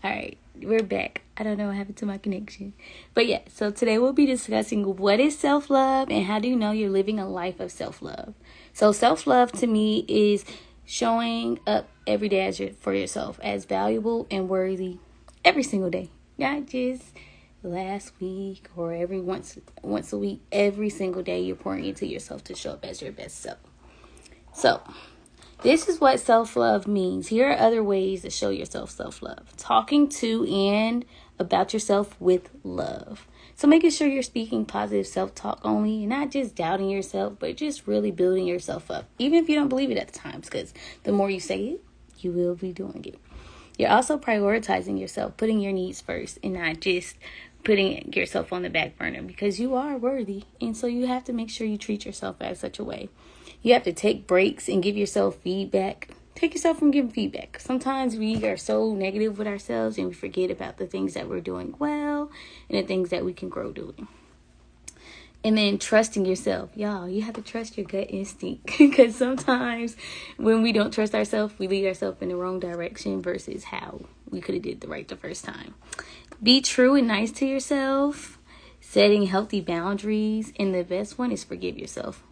All right, we're back. I don't know what happened to my connection. But yeah, so today we'll be discussing what is self-love and how do you know you're living a life of self-love. So self-love to me is showing up every day for yourself as valuable and worthy every single day. Not just last week or every once a week. Every single day you're pouring into yourself to show up as your best self. So this is what self-love means. Here are other ways to show yourself self-love. Talking to and about yourself with love. So making sure you're speaking positive self-talk only, and not just doubting yourself, but just really building yourself up. Even if you don't believe it at the times, because the more you say it, you will be doing it. You're also prioritizing yourself, putting your needs first, and not just putting yourself on the back burner, because you are worthy. And so you have to make sure you treat yourself as such a way. You have to take breaks and give yourself feedback. Take yourself from giving feedback. Sometimes we are so negative with ourselves and we forget about the things that we're doing well and the things that we can grow doing. And then trusting yourself. Y'all, you have to trust your gut instinct, because sometimes when we don't trust ourselves, we lead ourselves in the wrong direction versus how we could have did the right the first time. Be true and nice to yourself. Setting healthy boundaries. And the best one is forgive yourself.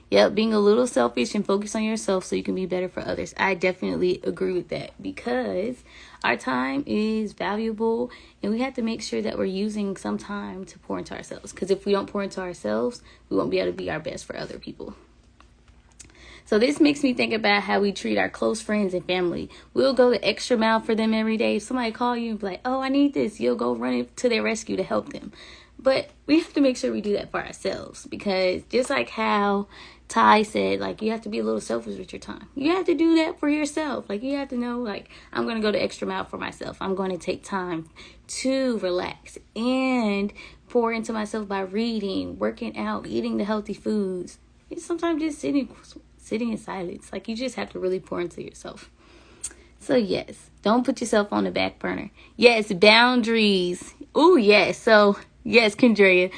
Yep, being a little selfish and focus on yourself so you can be better for others. I definitely agree with that, because our time is valuable and we have to make sure that we're using some time to pour into ourselves. Because if we don't pour into ourselves, we won't be able to be our best for other people. So this makes me think about how we treat our close friends and family. We'll go the extra mile for them every day. If somebody call you and be like, oh, I need this, you'll go run to their rescue to help them. But we have to make sure we do that for ourselves, because just like how Ty said, like, you have to be a little selfish with your time. You have to do that for yourself. Like, you have to know, like, I'm going to go the extra mile for myself. I'm going to take time to relax and pour into myself by reading, working out, eating the healthy foods. And sometimes just sitting in silence. Like, you just have to really pour into yourself. So, yes, don't put yourself on the back burner. Yes, boundaries. Oh, yes. So, yes, Kendria,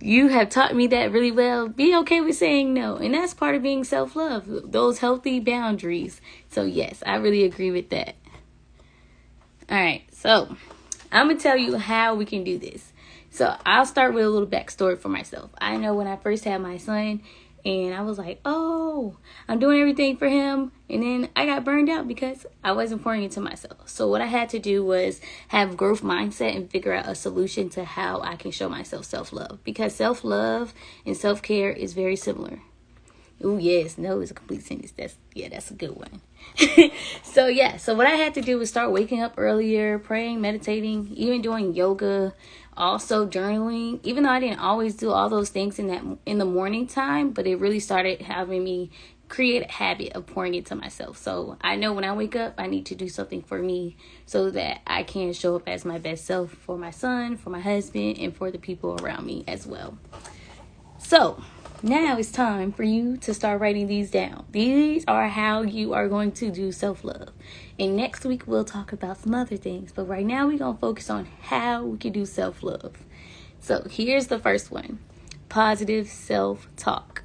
you have taught me that really well. Be okay with saying no. And that's part of being self-love. Those healthy boundaries. So, yes, I really agree with that. All right. So, I'm going to tell you how we can do this. So, I'll start with a little backstory for myself. I know when I first had my son, and I was like, oh, I'm doing everything for him. And then I got burned out because I wasn't pouring into myself. So what I had to do was have growth mindset and figure out a solution to how I can show myself self-love. Because self-love and self-care is very similar. Oh, yes. No is a complete sentence. That's a good one. So what I had to do was start waking up earlier, praying, meditating, even doing yoga, also journaling. Even though I didn't always do all those things in the morning time, but it really started having me create a habit of pouring into myself. So I know when I wake up, I need to do something for me so that I can show up as my best self for my son, for my husband, and for the people around me as well. So now it's time for you to start writing these down. These are how you are going to do self-love. And next week, we'll talk about some other things. But right now, we're going to focus on how we can do self-love. So here's the first one. Positive self-talk.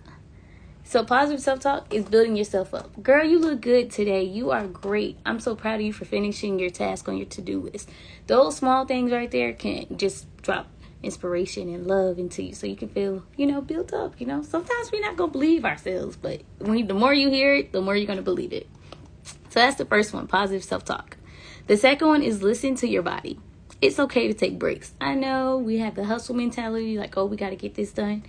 So positive self-talk is building yourself up. Girl, you look good today. You are great. I'm so proud of you for finishing your task on your to-do list. Those small things right there can just drop inspiration and love into you so you can feel, built up. Sometimes we're not going to believe ourselves, but the more you hear it, the more you're going to believe it. So that's the first one, positive self-talk. The second one is listen to your body. It's okay to take breaks. I know we have the hustle mentality, like, oh, we got to get this done.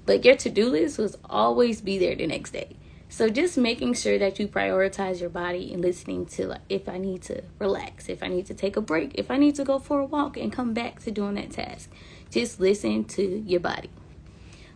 But your to-do list will always be there the next day. So just making sure that you prioritize your body and listening to, like, if I need to relax, if I need to take a break, if I need to go for a walk and come back to doing that task. Just listen to your body.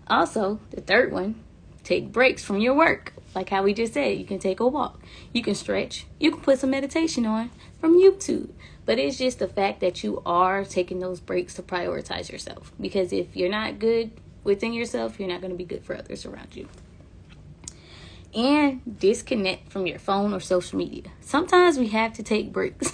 Also, the third one, take breaks from your work. Like how we just said, you can take a walk. You can stretch. You can put some meditation on from YouTube. But it's just the fact that you are taking those breaks to prioritize yourself. Because if you're not good within yourself, you're not going to be good for others around you. And disconnect from your phone or social media. Sometimes we have to take breaks.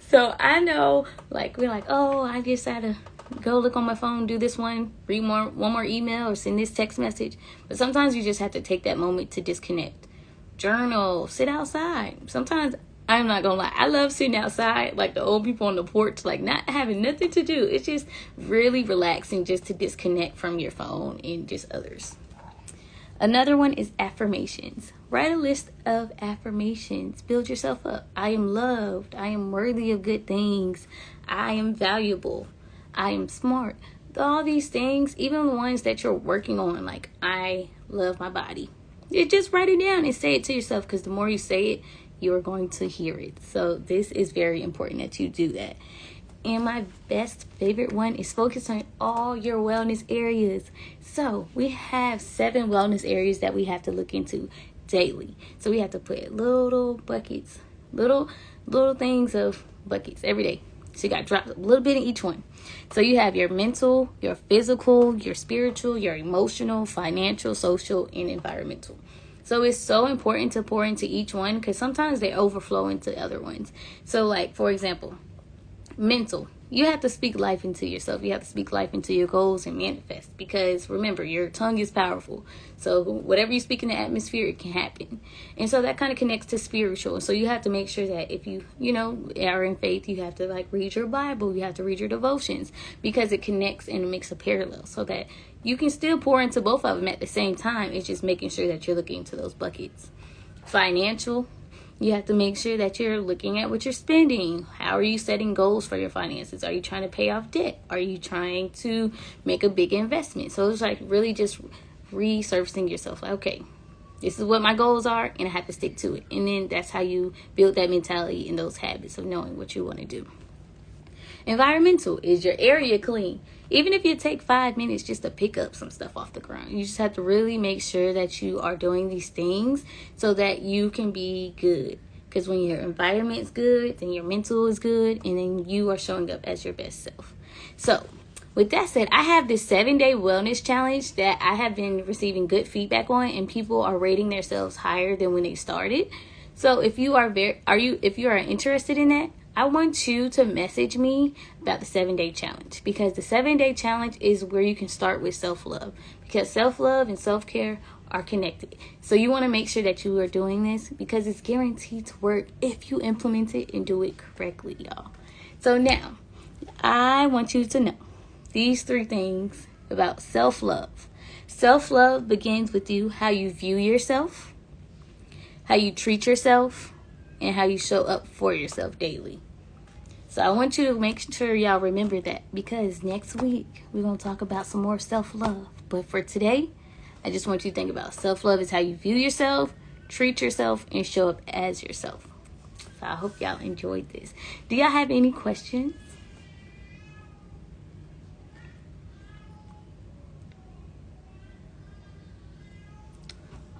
So I know, like, we're like, oh, I just had to go look on my phone, do this one, read one more email, or send this text message. But sometimes you just have to take that moment to disconnect. Journal, sit outside. Sometimes I'm not gonna lie. I love sitting outside, like the old people on the porch, like not having nothing to do. It's just really relaxing just to disconnect from your phone and just others. Another one is affirmations. Write a list of affirmations. Build yourself up. I am loved. I am worthy of good things. I am valuable. I am smart. All these things, even the ones that you're working on, like I love my body. You just write it down and say it to yourself, because the more you say it, you're going to hear it. So this is very important that you do that. And my best favorite one is focus on all your wellness areas. So we have 7 wellness areas that we have to look into daily. So we have to put little buckets, little things of buckets every day. So you got to drop a little bit in each one. So you have your mental, your physical, your spiritual, your emotional, financial, social, and environmental. So it's so important to pour into each one, because sometimes they overflow into other ones. So like, for example, mental. You have to speak life into yourself. You have to speak life into your goals and manifest. Because remember, your tongue is powerful. So whatever you speak in the atmosphere, it can happen. And so that kind of connects to spiritual. So you have to make sure that if you are in faith, you have to like read your Bible. You have to read your devotions, because it connects and it makes a parallel, so that you can still pour into both of them at the same time. It's just making sure that you're looking into those buckets. Financial. You have to make sure that you're looking at what you're spending. How are you setting goals for your finances? Are you trying to pay off debt? Are you trying to make a big investment? So it's like really just resurfacing yourself. Like, okay, this is what my goals are, and I have to stick to it. And then that's how you build that mentality and those habits of knowing what you want to do. Environmental. Is your area clean? Even if you take 5 minutes just to pick up some stuff off the ground, you just have to really make sure that you are doing these things so that you can be good. Because when your environment's good, then your mental is good, and then you are showing up as your best self. So with that said, I have this 7-day wellness challenge that I have been receiving good feedback on, and people are rating themselves higher than when they started. So if you are interested in that, I want you to message me about the 7-day challenge, because the 7-day challenge is where you can start with self-love, because self-love and self-care are connected. So you want to make sure that you are doing this, because it's guaranteed to work if you implement it and do it correctly, y'all. So now I want you to know these 3 things about self-love. Self-love begins with how you view yourself, how you treat yourself, and how you show up for yourself daily. So I want you to make sure y'all remember that, because next week we're going to talk about some more self-love. But for today, I just want you to think about self-love is how you view yourself, treat yourself, and show up as yourself. So I hope y'all enjoyed this. Do y'all have any questions?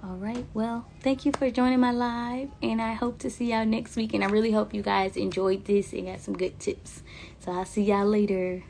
All right, well, thank you for joining my live, and I hope to see y'all next week, and I really hope you guys enjoyed this and got some good tips. So I'll see y'all later.